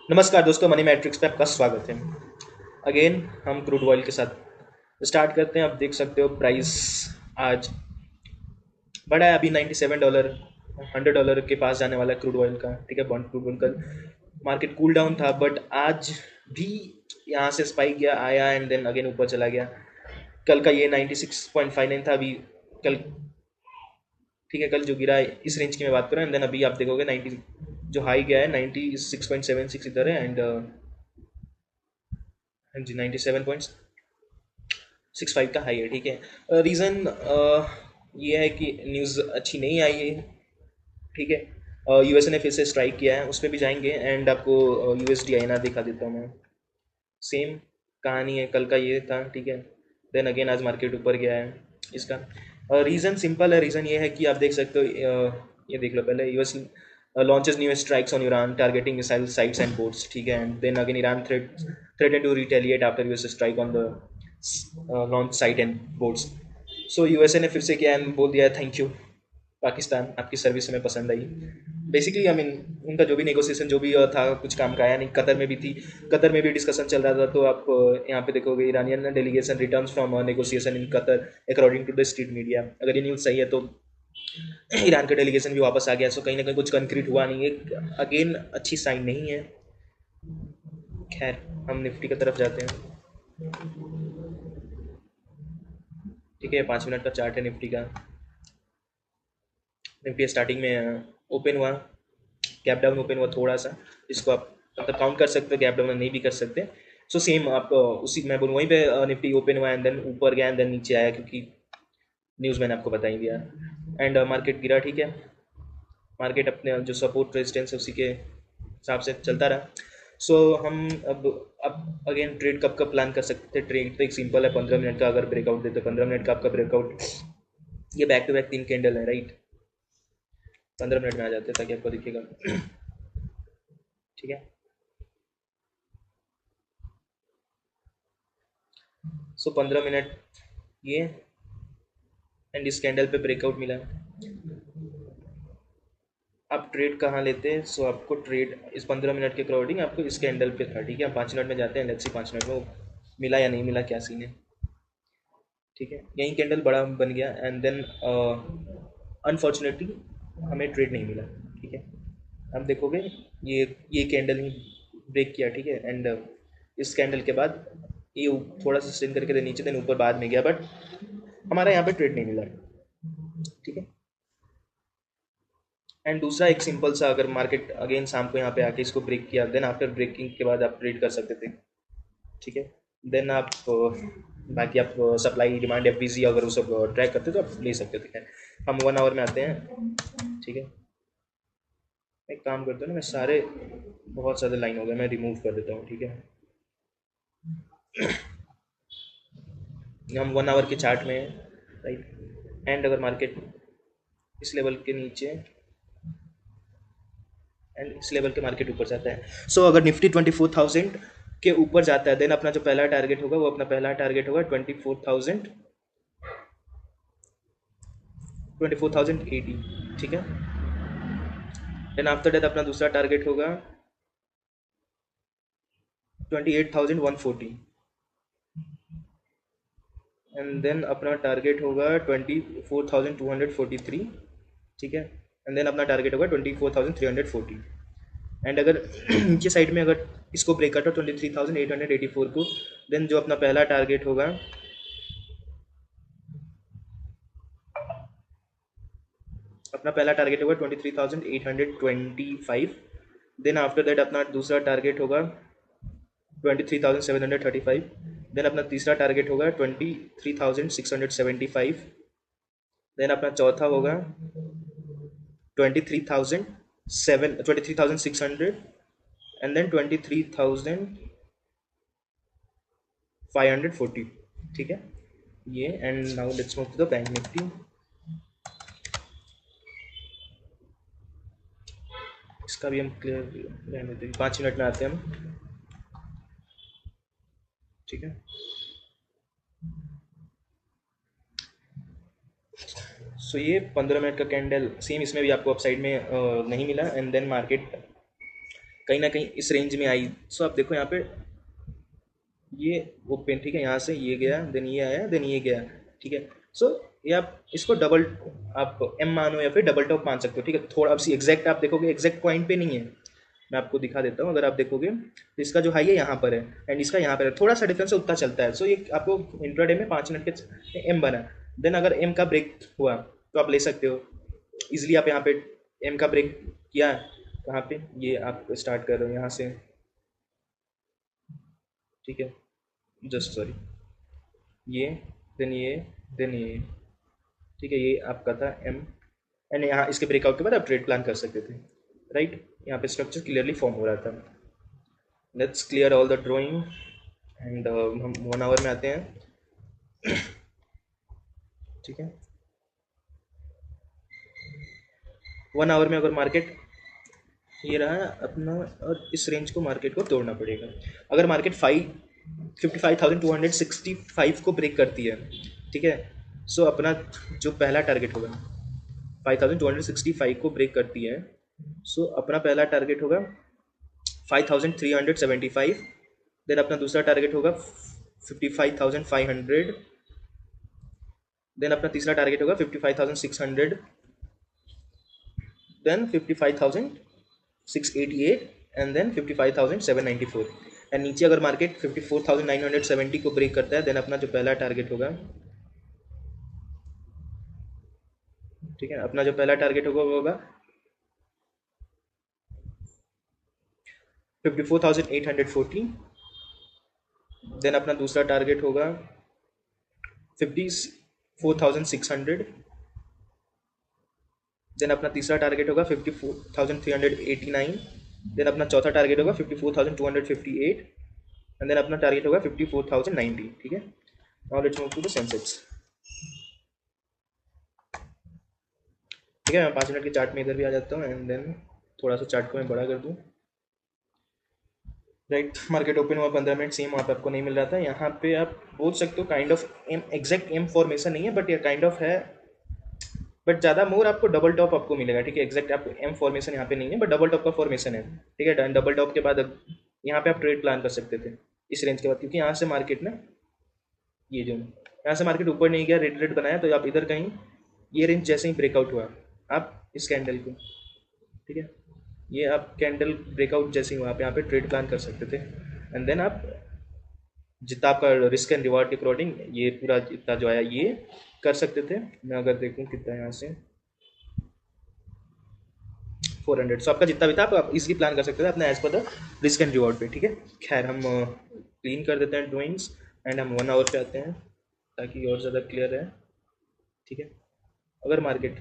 नमस्कार दोस्तों, money matrix पे आपका स्वागत है। अगेन हम क्रूड ऑयल के साथ स्टार्ट करते हैं। आप देख सकते हो प्राइस आज बढ़ा है, अभी $97, $100 के पास जाने वाला है क्रूड ऑयल का। ठीक है, बॉन्ड क्रूड ऑयल का मार्केट कूल डाउन था, बट आज भी यहाँ से स्पाइक गया, आया एंड देन अगेन ऊपर चला गया। कल का ये 96.59 था अभी। कल ठीक है, कल जो गिरा है इस रेंज की मैं बात कर रहा हूँ, एंड देन अभी आप देखोगे 90 जो हाई गया है 96.76 इधर है, एंड हाँ जी 97.65 का हाई है। ठीक है, रीज़न ये है कि न्यूज़ अच्छी नहीं आई है। ठीक है, यूएसए ने फिर से स्ट्राइक किया है, उस पर भी जाएंगे एंड आपको यूएसडी आईएनआर दिखा देता हूँ मैं। सेम कहानी है, कल का ये था। ठीक है, देन अगेन आज मार्केट ऊपर गया है। इसका रीज़न सिंपल है। रीज़न ये है कि आप देख सकते हो, ये देख लो पहले, US launches new strikes on Iran, targeting missile sites and ports. ठीक है, and then again Iran threatened to retaliate after US strike on the launch site and ports. So USA ने फिर से किया and बोल दिया थैंक यू पाकिस्तान, आपकी service हमें पसंद आई। बेसिकली आई मीन उनका जो भी नेगोशिएशन जो भी था कुछ काम का आया नहीं। कतर में भी थी, कतर में भी डिस्कशन चल रहा था। तो आप यहाँ पे देखोगे Iranian delegation returns from negotiation in Qatar according to the street media. अगर ये न्यूज़ सही है तो ईरान का डेलीगेशन भी वापस आ गया। सो कहीं ना कहीं कुछ कंक्रीट हुआ नहीं है, अगेन अच्छी साइन नहीं है। खैर, हम निफ्टी की तरफ जाते हैं। ठीक है, 5 मिनट का चार्ट है निफ्टी का। निफ्टी स्टार्टिंग में ओपन हुआ, गैप डाउन ओपन हुआ थोड़ा सा, जिसको आप मतलब काउंट कर सकते हो, गैप डाउन नहीं भी कर सकते। सो सेम आप उसी मैं बोलूँ वहीं पे निफ्टी ओपन हुआ एंड देन ऊपर गया एंड देन नीचे आया, क्योंकि न्यूज़ मैंने आपको बता ही दिया। एंड मार्केट गिरा। ठीक है, मार्केट अपने जो सपोर्ट रेजिस्टेंस है उसी के हिसाब से चलता रहा। सो हम अब अगेन ट्रेड कब का प्लान कर सकते हैं। ट्रेड तो एक सिंपल है, 15 मिनट का अगर ब्रेकआउट देते 15 मिनट का आपका ब्रेकआउट, ये बैक टू बैक 3 कैंडल है राइट। 15 मिनट में आ जाते हैं ताकि आपको दिखेगा। ठीक है, सो 15 मिनट ये एंड इस कैंडल पे ब्रेकआउट मिला। आप ट्रेड कहाँ लेते हैं। सो आपको ट्रेड इस 15 मिनट के अकॉर्डिंग आपको इस कैंडल पे था। ठीक है, हम 5 मिनट में जाते हैं, लेट्स सी 5 मिनट में वो मिला या नहीं मिला, क्या सीन है। ठीक है, यही कैंडल बड़ा बन गया एंड देन अनफॉर्चुनेटली हमें ट्रेड नहीं मिला। ठीक है, आप देखोगे ये ये कैंडल ही ब्रेक किया। ठीक है, एंड इस कैंडल के बाद ये थोड़ा सा स्टेन करके नीचे देन ऊपर बाद में गया, बट हमारा यहाँ पे ट्रेड नहीं मिला। ठीक है, एंड दूसरा एक सिंपल सा, अगर मार्केट अगेन शाम को यहाँ पे आके इसको ब्रेक किया, देन आफ्टर ब्रेकिंग के बाद आप ट्रेड कर सकते थे। ठीक है, देन आप बाकी आप सप्लाई डिमांड एफ अगर वो सब ट्रैक करते तो आप ले सकते थे। खैर, हम 1 आवर में आते हैं। ठीक है, एक काम करता हूँ ना, मैं सारे बहुत सारे लाइन हो गए, मैं रिमूव कर देता हूँ। ठीक है, हम 1 आवर के चार्ट में राइट, एंड अगर मार्केट इस लेवल के नीचे एंड इस लेवल के मार्केट ऊपर जाता है। सो अगर निफ्टी 24,000 के ऊपर जाता है, देन अपना जो पहला टारगेट होगा वो अपना पहला टारगेट होगा 24,080। ठीक है, देन आफ्टर दैट अपना दूसरा टारगेट होगा 28,140, एंड देन अपना टारगेट होगा 24,243। ठीक है, एंड देन अपना टारगेट होगा 24,340। एंड अगर नीचे साइड में अगर इसको ब्रेक करता 23,884 को, देन जो अपना पहला टारगेट होगा, अपना पहला टारगेट होगा 23,825। देन आफ्टर दैट अपना दूसरा टारगेट होगा 23,735। देन अपना तीसरा टारगेट होगा 23,675। देन अपना चौथा होगा 23,600, एंड देन 23,540। ठीक है, ये and now let's move to the bank Nifty. इसका भी हम क्लियर रहने देंगे, 5 मिनट में आते हैं हम। ठीक है, सो ये 15 मिनट का कैंडल सेम, इसमें भी आपको अपसाइड में नहीं मिला एंड देन मार्केट कहीं ना कहीं इस रेंज में आई। सो आप देखो यहाँ पे ये ओपन, ठीक है, यहाँ से ये गया, देन ये आया, देन ये गया, ठीक है। सो ये आप इसको डबल, आप एम मानो या फिर डबल टॉप मान सकते हो, ठीक है। थोड़ा अब एग्जैक्ट आप देखोगे एग्जैक्ट पॉइंट पे नहीं है, मैं आपको दिखा देता हूँ। अगर आप देखोगे तो इसका जो हाई है यहाँ पर है एंड इसका यहाँ पर है, थोड़ा सा डिफरेंस उतना चलता है। सो ये आपको इंट्राडे में 5 मिनट के एम बना, देन अगर एम का ब्रेक हुआ तो आप ले सकते हो इजिली। आप यहाँ पे एम का ब्रेक किया, कहाँ पे, ये आप स्टार्ट कर रहे हो यहाँ से, ठीक है, जस्ट सॉरी, ये, देन ये, देन ये, ठीक है, ये आपका था एम। एंड यहाँ इसके ब्रेकआउट के बाद आप ट्रेड प्लान कर सकते थे, राइट। यहाँ पे स्ट्रक्चर क्लियरली फॉर्म हो रहा था। Let's clear all the drawing and हम 1 आवर में आते हैं, ठीक है। 1 आवर में अगर मार्केट ये रहा अपना, और इस रेंज को मार्केट को तोड़ना पड़ेगा। अगर मार्केट 55,265 को ब्रेक करती है, ठीक है, सो अपना जो पहला टारगेट होगा 5,265 को ब्रेक करती है, सो अपना पहला टारगेट होगा 5,375, देन अपना दूसरा टारगेट होगा 55,500, देन अपना तीसरा टारगेट होगा 55,600, देन 55,688 एंड देन 55,794। एंड नीचे अगर मार्केट 54,970 को ब्रेक करता है, देन अपना जो पहला टारगेट होगा, ठीक है, अपना जो पहला टारगेट होगा वो होगा 54,840, देन अपना दूसरा टारगेट होगा 54,600, देन अपना तीसरा टारगेट होगा 54,389, देन अपना चौथा टारगेट होगा 54,258 एंड देन अपना टारगेट होगा 54,090, ठीक है। Now let's move to the Sensex, ठीक है। मैं 5 मिनट के चार्ट में इधर भी आ जाता हूँ एंड देन थोड़ा सा चार्ट को मैं बड़ा कर दूँ, राइट। मार्केट ओपन हुआ 15 मिनट, सेम वहाँ पे आपको नहीं मिल रहा था। यहाँ पे आप बोल सकते हो kind of M, exact M formation नहीं है बट ये काइंड ऑफ है, बट ज़्यादा मोर आपको डबल टॉप आपको मिलेगा, ठीक है। एग्जैक्ट आपको एम फॉर्मेशन यहाँ पे नहीं है बट डबल टॉप का फॉर्मेशन है, ठीक है। डबल टॉप के बाद यहाँ पे आप ट्रेड प्लान कर सकते थे इस रेंज के बाद, क्योंकि यहाँ से मार्केट ना, ये जो यहाँ से मार्केट ऊपर नहीं गया, रेड रेड बनाया, तो आप इधर कहीं ये रेंज जैसे ही ब्रेकआउट हुआ, आप इस कैंडल को, ठीक है, ये आप कैंडल ब्रेकआउट जैसे ही हुआ आप यहाँ पे ट्रेड प्लान कर सकते थे एंड देन आप जितना आपका रिस्क एंड रिवार्ड के अकॉर्डिंग ये पूरा जितना जो आया ये कर सकते थे। मैं अगर देखूँ कितना यहाँ से 400, सो आपका जितना भी था आप इसकी प्लान कर सकते थे अपने as per the risk and reward पे, ठीक है। खैर हम क्लीन कर देते हैं ड्राइंग्स एंड हम 1 आवर पे आते हैं ताकि और ज़्यादा क्लियर है, ठीक है। अगर मार्केट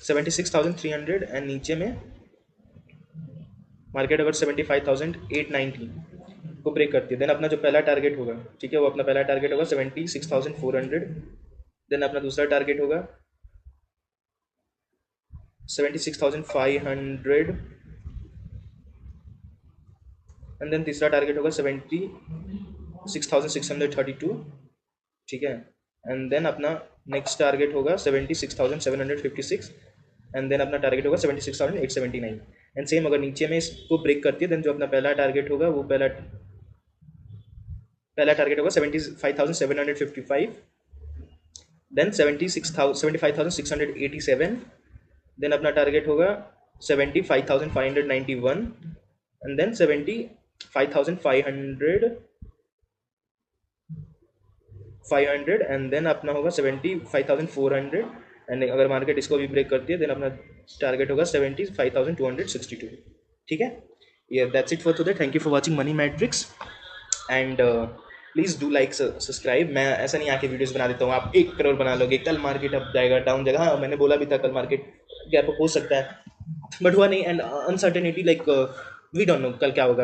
76,300 एंड नीचे में मार्केट अगर 75,890 को ब्रेक करती है, देन अपना जो पहला टारगेट होगा, ठीक है, वो अपना पहला टारगेट होगा 76,400, देन अपना दूसरा टारगेट होगा 76,500 एंड देन तीसरा टारगेट होगा 76,632, ठीक है। एंड देन अपना नेक्स्ट टारगेट होगा 76,756 एंड देन अपना टारगेट होगा 76,879 एंड सेम अगर नीचे में इसको ब्रेक करती है, देन जो अपना पहला टारगेट होगा वो पहला टारगेट होगा 75,755, देन 75,687, देन अपना टारगेट होगा 75,591 एंड देन 75,500 एंड देन अपना होगा 75,400 एंड अगर मार्केट इसको भी ब्रेक करती है, देन अपना टारगेट होगा 75,262, ठीक है। ये that's it for today. Thank you for watching money matrix and please do like subscribe. मैं ऐसा नहीं आके वीडियोस बना देता हूँ आप 1 करोड़ बना लोगे, कल मार्केट अप जाएगा डाउन जाएगा, हाँ मैंने बोला भी था कल मार्केट गैप अप हो सकता है बट हुआ नहीं and uncertainty like we don't know कल क्या होगा।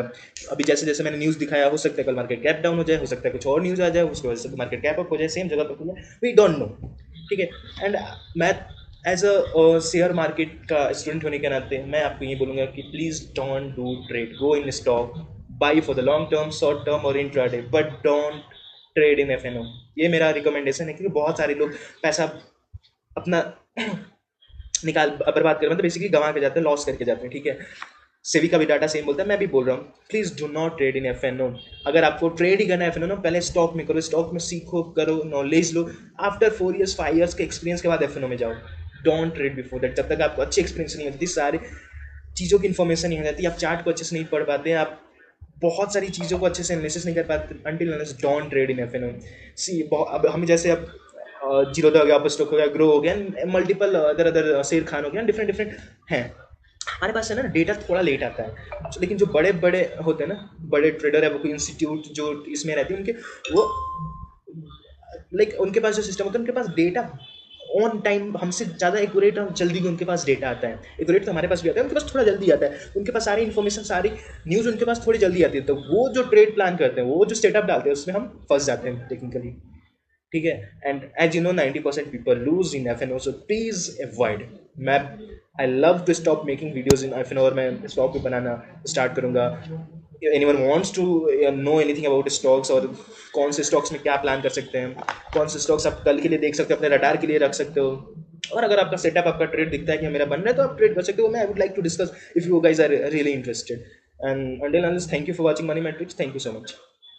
अभी जैसे जैसे मैंने न्यूज़ दिखाया, हो सकता है कल मार्केट गैप डाउन हो जाए, हो सकता है कुछ और न्यूज़ आ जाए उसकी वजह से मार्केट गैप अप हो जाए, सेम जगह पर हो जाए, वी डोंट नो, ठीक है। एंड मैं एज अ शेयर मार्केट का स्टूडेंट होने के नाते मैं आपको ये बोलूँगा कि please don't do trade, go in stock, buy for the long term, short term और intraday, but don't trade in FNO. ये मेरा रिकमेंडेशन है, क्योंकि बहुत सारे लोग पैसा अपना निकाल बर्बाद कर, मतलब बेसिकली गंवा के जाते हैं, लॉस करके जाते हैं, ठीक है। सेबी का भी डाटा सेम बोलता है, मैं भी बोल रहा हूँ, please do not trade in F N O. अगर आपको ट्रेड ही करना है एफएनओ ना, पहले स्टॉक में करो, स्टॉक में सीखो, करो, नॉलेज लो। आफ्टर 4 years 5 years के एक्सपीरियंस के बाद एफएनओ में जाओ। Don't trade before that. जब तक आपको अच्छी एक्सपीरियंस नहीं होती, सारी चीज़ों की इन्फॉर्मेशन नहीं हो जाती, आप चार्ट को अच्छे से नहीं पढ़ पाते, आप बहुत सारी चीज़ों को अच्छे से एनालिसिस नहीं कर पाते, until unless don't trade in FNO. See अब हमें जैसे अब जीरो हो गया, अपर स्टॉक हो गया, ग्रो हो गया, मल्टीपल अदर अदर शेर खान हो गया, डिफरेंट डिफरेंट हैं हमारे पास, है ना। डेटा थोड़ा लेट आता है, लेकिन जो बड़े बड़े होते हैं ना, बड़े ट्रेडर है, वो कोई इंस्टीट्यूट जो इसमें रहते हैं, उनके वो लाइक उनके पास जो सिस्टम होता है, उनके पास डेटा ऑन टाइम हमसे ज़्यादा एक्यूरेट और जल्दी भी उनके पास डेटा आता है। एक्यूरेट तो हमारे पास भी आता है, उनके पास थोड़ा जल्दी आता है, उनके पास सारी इन्फॉर्मेशन, सारी न्यूज़ उनके पास थोड़ी जल्दी आती है। तो वो जो ट्रेड प्लान करते हैं, वो जो सेटअप डालते हैं, उसमें हम फंस जाते हैं टेक्निकली, ठीक है। And as you know 90% people lose in F N O, so please avoid. मैं I love to stop making videos in F N O, और मैं स्टॉक भी बनाना स्टार्ट करूंगा। Anyone wants to know anything about stocks, और कौन से stocks में क्या प्लान कर सकते हैं, कौन से स्टॉक्स आप कल के लिए देख सकते हो, अपने रडार के लिए रख सकते हो, और अगर आपका सेटअप, आपका ट्रेड दिखता है कि मेरा बन रहा है, तो आप ट्रेड कर सकते हो। मैं I would like to discuss if you guys are really interested. And until unless, thank you for watching Money Matrix. Thank you so much.